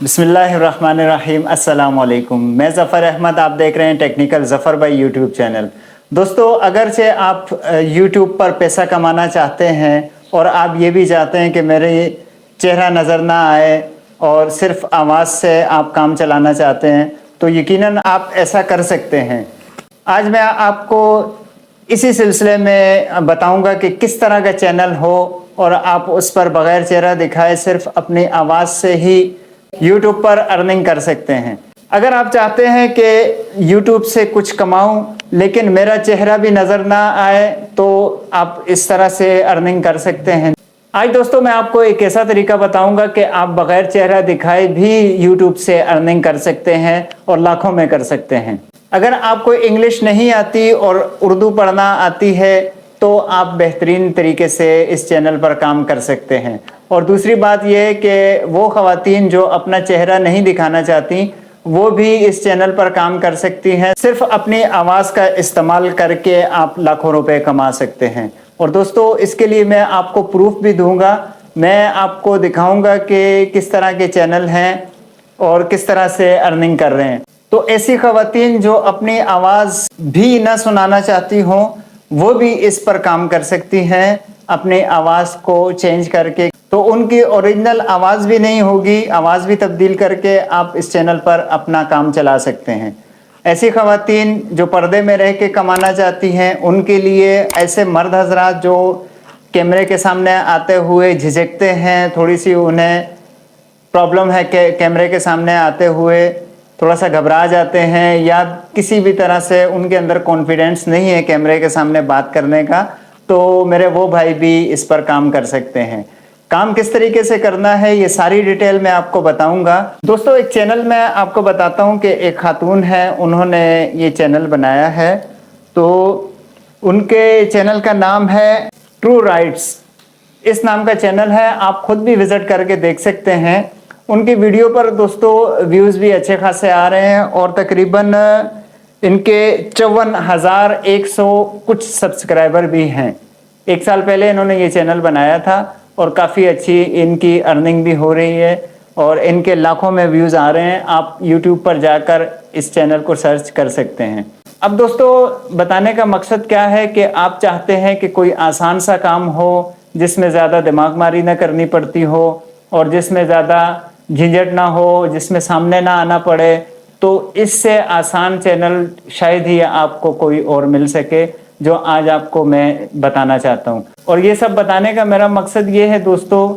बिस्मिल्लाहिर्रहमानिर्रहीम अस्सलाम वालेकुम। मैं ज़फ़र अहमद, आप देख रहे हैं technical Zafar by YouTube channel. दोस्तों, अगरचे आप यूट्यूब पर पैसा कमाना चाहते हैं और आप ये भी चाहते हैं कि मेरे चेहरा नज़र ना आए और सिर्फ आवाज़ से आप काम चलाना चाहते हैं, तो यकीनन आप ऐसा कर सकते हैं। आज मैं आपको इसी सिलसिले में बताऊंगा कि किस तरह का चैनल हो और आप उस पर बग़ैर चेहरा दिखाए सिर्फ अपनी आवाज़ से ही YouTube पर अर्निंग कर सकते हैं। अगर आप चाहते हैं कि YouTube से कुछ कमाऊं लेकिन मेरा चेहरा भी नज़र ना आए, तो आप इस तरह से अर्निंग कर सकते हैं। आज दोस्तों मैं आपको एक ऐसा तरीका बताऊंगा कि आप बग़ैर चेहरा दिखाए भी YouTube से अर्निंग कर सकते हैं और लाखों में कर सकते हैं। अगर आपको इंग्लिश नहीं आती और उर्दू पढ़ना आती है तो आप बेहतरीन तरीके से इस चैनल पर काम कर सकते हैं। और दूसरी बात यह है कि वो ख़वातीन जो अपना चेहरा नहीं दिखाना चाहती वो भी इस चैनल पर काम कर सकती हैं। सिर्फ अपनी आवाज़ का इस्तेमाल करके आप लाखों रुपए कमा सकते हैं। और दोस्तों, इसके लिए मैं आपको प्रूफ भी दूंगा। मैं आपको दिखाऊंगा कि किस तरह के चैनल हैं और किस तरह से अर्निंग कर रहे हैं। तो ऐसी ख़वातीन जो अपनी आवाज़ भी ना सुनाना चाहती हों वो भी इस पर काम कर सकती हैं, अपनी आवाज़ को चेंज करके। तो उनकी ओरिजिनल आवाज़ भी नहीं होगी, आवाज़ भी तब्दील करके आप इस चैनल पर अपना काम चला सकते हैं। ऐसी ख़वातीन जो पर्दे में रह के कमाना चाहती हैं, उनके लिए ऐसे मर्द हजरात जो कैमरे के सामने आते हुए झिझकते हैं, थोड़ी सी उन्हें प्रॉब्लम है कि कैमरे के सामने आते हुए थोड़ा सा घबरा जाते हैं या किसी भी तरह से उनके अंदर कॉन्फिडेंस नहीं है कैमरे के सामने बात करने का, तो मेरे वो भाई भी इस पर काम कर सकते हैं। काम किस तरीके से करना है ये सारी डिटेल मैं आपको बताऊंगा। दोस्तों, एक चैनल मैं आपको बताता हूं कि एक खातून है, उन्होंने ये चैनल बनाया है। तो उनके चैनल का नाम है ट्रू राइट्स, इस नाम का चैनल है। आप खुद भी विज़िट करके देख सकते हैं। उनकी वीडियो पर दोस्तों व्यूज़ भी अच्छे खासे आ रहे हैं और तकरीबन इनके 54,100 कुछ सब्सक्राइबर भी हैं। एक साल पहले इन्होंने ये चैनल बनाया था और काफ़ी अच्छी इनकी अर्निंग भी हो रही है और इनके लाखों में व्यूज़ आ रहे हैं। आप YouTube पर जाकर इस चैनल को सर्च कर सकते हैं। अब दोस्तों, बताने का मकसद क्या है कि आप चाहते हैं कि कोई आसान सा काम हो जिसमें ज़्यादा दिमाग मारी ना करनी पड़ती हो और जिसमें ज़्यादा झंझट ना हो, जिसमें सामने ना आना पड़े, तो इससे आसान चैनल शायद ही आपको कोई और मिल सके जो आज आपको मैं बताना चाहता हूँ। और ये सब बताने का मेरा मकसद ये है दोस्तों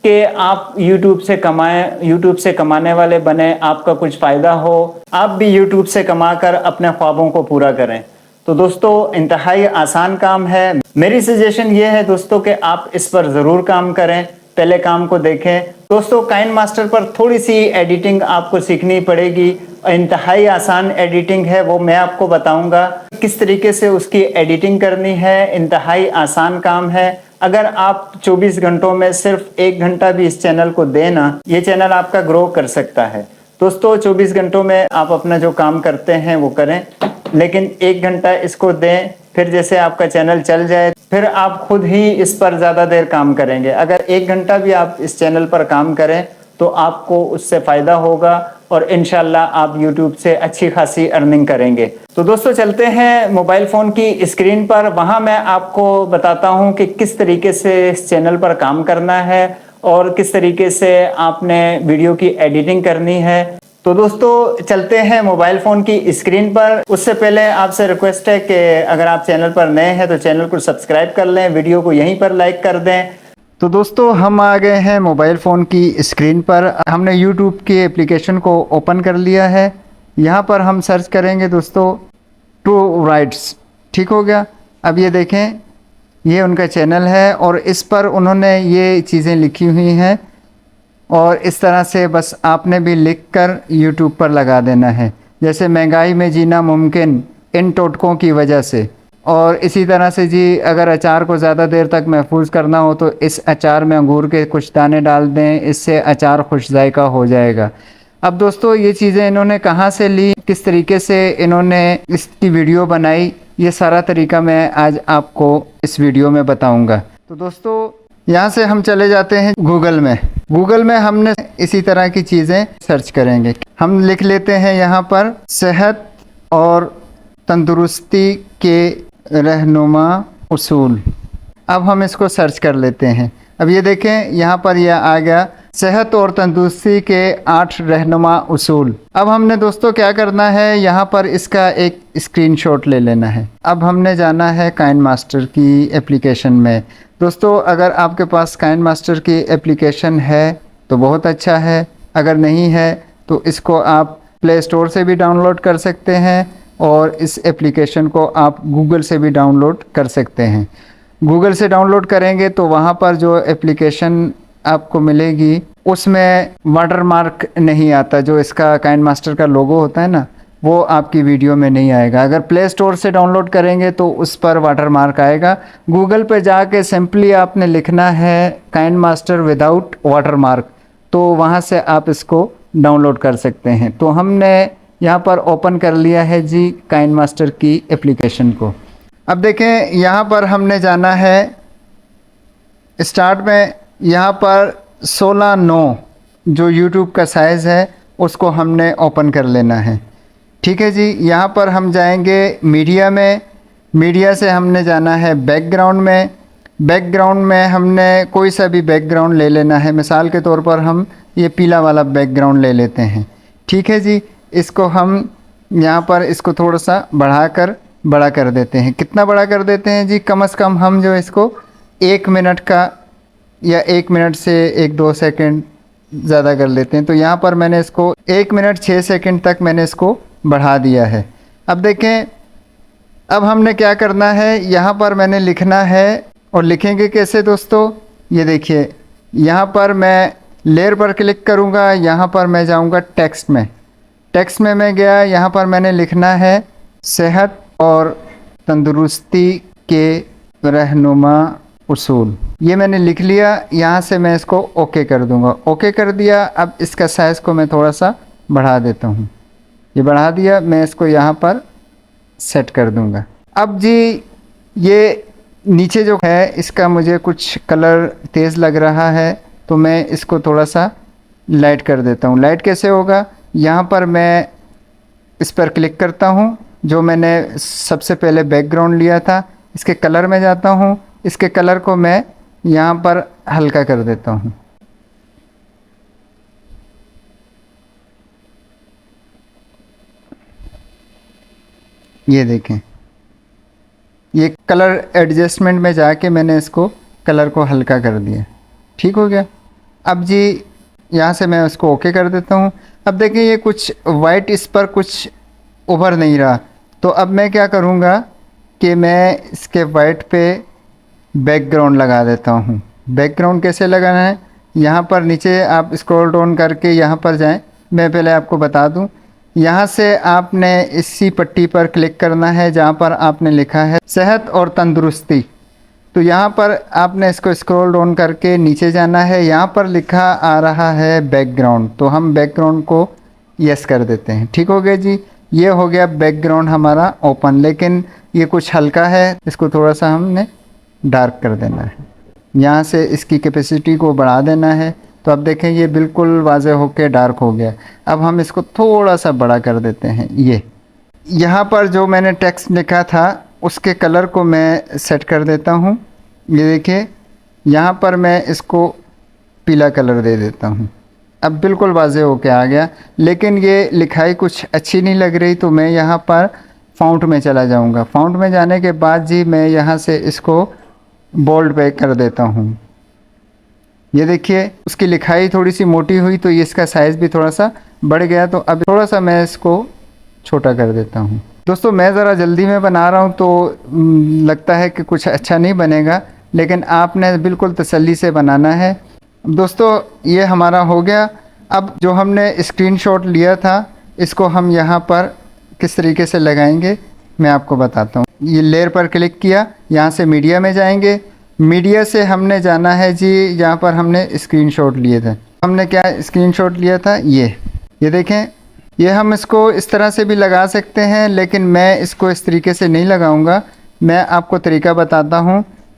कि आप YouTube से कमाएं, YouTube से कमाने वाले बने, आपका कुछ फ़ायदा हो, आप भी YouTube से कमाकर अपने ख्वाबों को पूरा करें। तो दोस्तों, इंतहाई आसान काम है। मेरी सजेशन ये है दोस्तों कि आप इस पर ज़रूर काम करें, पहले काम को देखें। दोस्तों, काइन मास्टर पर थोड़ी सी एडिटिंग आपको सीखनी पड़ेगी। इंतहाई आसान एडिटिंग है, वो मैं आपको बताऊंगा किस तरीके से उसकी एडिटिंग करनी है। इंतहाई आसान काम है। अगर आप 24 घंटों में सिर्फ 1 घंटा भी इस चैनल को दें ना, ये चैनल आपका ग्रो कर सकता है। दोस्तों, 24 घंटों में आप अपना जो काम करते हैं वो करें, लेकिन 1 घंटा इसको दें। फिर जैसे आपका चैनल चल जाए फिर आप खुद ही इस पर ज़्यादा देर काम करेंगे। अगर 1 घंटा भी आप इस चैनल पर काम करें तो आपको उससे फ़ायदा होगा और इंशाल्लाह आप YouTube से अच्छी खासी अर्निंग करेंगे। तो दोस्तों, चलते हैं मोबाइल फ़ोन की स्क्रीन पर। वहाँ मैं आपको बताता हूँ कि किस तरीके से इस चैनल पर काम करना है और किस तरीके से आपने वीडियो की एडिटिंग करनी है। तो दोस्तों, चलते हैं मोबाइल फ़ोन की स्क्रीन पर। उससे पहले आपसे रिक्वेस्ट है कि अगर आप चैनल पर नए हैं तो चैनल को सब्सक्राइब कर लें, वीडियो को यहीं पर लाइक कर दें। तो दोस्तों, हम आ गए हैं मोबाइल फ़ोन की स्क्रीन पर। हमने YouTube की एप्लीकेशन को ओपन कर लिया है। यहाँ पर हम सर्च करेंगे दोस्तों ट्रू राइट्स। ठीक हो गया। अब ये देखें, ये उनका चैनल है और इस पर उन्होंने ये चीज़ें लिखी हुई हैं और इस तरह से बस आपने भी लिखकर YouTube पर लगा देना है। जैसे महंगाई में जीना मुमकिन इन टोटकों की वजह से। और इसी तरह से जी, अगर अचार को ज़्यादा देर तक महफूज करना हो तो इस अचार में अंगूर के कुछ दाने डाल दें, इससे अचार खुश जायका हो जाएगा। अब दोस्तों, ये चीज़ें इन्होंने कहाँ से ली, किस तरीके से इन्होंने इसकी वीडियो बनाई, ये सारा तरीका मैं आज आपको इस वीडियो में बताऊँगा। तो दोस्तों, यहाँ से हम चले जाते हैं गूगल में। गूगल में हमने इसी तरह की चीज़ें सर्च करेंगे। हम लिख लेते हैं यहाँ पर सेहत और तंदुरुस्ती के रहनुमा उसूल। अब हम इसको सर्च कर लेते हैं। अब ये देखें यहाँ पर यह आ गया सेहत और तंदुरुस्ती के 8 रहनुमा उसूल। अब हमने दोस्तों क्या करना है, यहाँ पर इसका एक स्क्रीनशॉट ले लेना है। अब हमने जाना है काइनमास्टर की एप्लीकेशन में। दोस्तों अगर आपके पास काइनमास्टर की एप्लीकेशन है तो बहुत अच्छा है, अगर नहीं है तो इसको आप प्ले स्टोर से भी डाउनलोड कर सकते हैं और इस एप्लीकेशन को आप गूगल से भी डाउनलोड कर सकते हैं। गूगल से डाउनलोड करेंगे तो वहाँ पर जो एप्लीकेशन आपको मिलेगी उसमें वाटर मार्क नहीं आता, जो इसका काइनमास्टर का लोगो होता है ना, वो आपकी वीडियो में नहीं आएगा। अगर प्ले स्टोर से डाउनलोड करेंगे तो उस पर वाटर मार्क आएगा। गूगल पे जाके सिंपली आपने लिखना है काइनमास्टर विदाउट वाटर मार्क, तो वहाँ से आप इसको डाउनलोड कर सकते हैं। तो हमने यहाँ पर ओपन कर लिया है जी काइनमास्टर की एप्लीकेशन को। अब देखें यहाँ पर हमने जाना है स्टार्ट में, यहाँ पर 16:9 जो यूट्यूब का साइज़ है उसको हमने ओपन कर लेना है। ठीक है जी। यहाँ पर हम जाएंगे मीडिया में। मीडिया से हमने जाना है बैकग्राउंड में। बैकग्राउंड में हमने कोई सा भी बैकग्राउंड ले लेना है। मिसाल के तौर पर हम ये पीला वाला बैकग्राउंड ले लेते हैं। ठीक है जी। इसको हम यहाँ पर इसको थोड़ा सा बड़ा कर देते हैं। कितना बड़ा कर देते हैं जी, कम से कम हम जो इसको 1 मिनट का या 1 मिनट से 1-2 सेकंड ज़्यादा कर लेते हैं। तो यहाँ पर मैंने इसको 1 मिनट 6 सेकंड तक मैंने इसको बढ़ा दिया है। अब देखें अब हमने क्या करना है, यहाँ पर मैंने लिखना है और लिखेंगे कैसे दोस्तों, ये देखिए यहाँ पर मैं लेयर पर क्लिक करूँगा, यहाँ पर मैं जाऊँगा टेक्स्ट में। टेक्स्ट में मैं गया, यहाँ पर मैंने लिखना है सेहत और तंदुरुस्ती के रहनुमा उसूल। ये मैंने लिख लिया। यहाँ से मैं इसको ओके कर दूँगा। ओके कर दिया। अब इसका साइज़ को मैं थोड़ा सा बढ़ा देता हूँ। ये बढ़ा दिया, मैं इसको यहाँ पर सेट कर दूँगा। अब जी ये नीचे जो है इसका मुझे कुछ कलर तेज़ लग रहा है, तो मैं इसको थोड़ा सा लाइट कर देता हूँ। लाइट कैसे होगा, यहाँ पर मैं इस पर क्लिक करता हूँ, जो मैंने सबसे पहले बैकग्राउंड लिया था, इसके कलर में जाता हूँ। इसके कलर को मैं यहाँ पर हल्का कर देता हूँ। ये देखें, ये कलर एडजस्टमेंट में जाके मैंने इसको कलर को हल्का कर दिया। ठीक हो गया। अब जी यहाँ से मैं उसको ओके कर देता हूँ। अब देखें ये कुछ वाइट इस पर कुछ उभर नहीं रहा, तो अब मैं क्या करूँगा कि मैं इसके वाइट पे बैकग्राउंड लगा देता हूँ। बैकग्राउंड कैसे लगाना है, यहाँ पर नीचे आप स्क्रॉल डाउन करके यहाँ पर जाएं। मैं पहले आपको बता दूँ, यहाँ से आपने इसी पट्टी पर क्लिक करना है जहाँ पर आपने लिखा है सेहत और तंदुरुस्ती। तो यहाँ पर आपने इसको स्क्रॉल डाउन करके नीचे जाना है। यहाँ पर लिखा आ रहा है बैकग्राउंड, तो हम बैकग्राउंड को यस कर देते हैं। ठीक हो गया जी। ये हो गया बैकग्राउंड हमारा ओपन, लेकिन ये कुछ हल्का है, इसको थोड़ा सा हमने डार्क कर देना है। यहाँ से इसकी कैपेसिटी को बढ़ा देना है। तो अब देखें ये बिल्कुल वाज़े होके डार्क हो गया। अब हम इसको थोड़ा सा बड़ा कर देते हैं। ये यहाँ पर जो मैंने टेक्स्ट लिखा था उसके कलर को मैं सेट कर देता हूँ। ये देखिए यहाँ पर मैं इसको पीला कलर दे देता हूँ। अब बिल्कुल वाज़े होके आ गया, लेकिन ये लिखाई कुछ अच्छी नहीं लग रही, तो मैं यहाँ पर फ़ॉन्ट में चला जाऊँगा। फ़ॉन्ट में जाने के बाद जी मैं यहाँ से इसको बोल्ड पे कर देता हूँ। ये देखिए उसकी लिखाई थोड़ी सी मोटी हुई, तो ये इसका साइज़ भी थोड़ा सा बढ़ गया। तो अब थोड़ा सा मैं इसको छोटा कर देता हूँ। दोस्तों मैं ज़रा जल्दी में बना रहा हूँ, तो लगता है कि कुछ अच्छा नहीं बनेगा, लेकिन आपने बिल्कुल तसल्ली से बनाना है। दोस्तों ये हमारा हो गया। अब जो हमने स्क्रीनशॉट लिया था इसको हम यहाँ पर किस तरीके से लगाएंगे मैं आपको बताता हूँ। ये लेयर पर क्लिक किया, यहाँ से मीडिया में जाएंगे। मीडिया से हमने जाना है जी, यहाँ पर हमने स्क्रीनशॉट लिए थे। हमने क्या स्क्रीनशॉट लिया था, ये देखें। ये हम इसको इस तरह से भी लगा सकते हैं, लेकिन मैं इसको इस तरीके से नहीं लगाऊंगा। मैं आपको तरीका बताता हूँ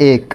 1،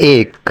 1،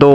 2،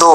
2،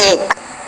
1،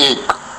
1،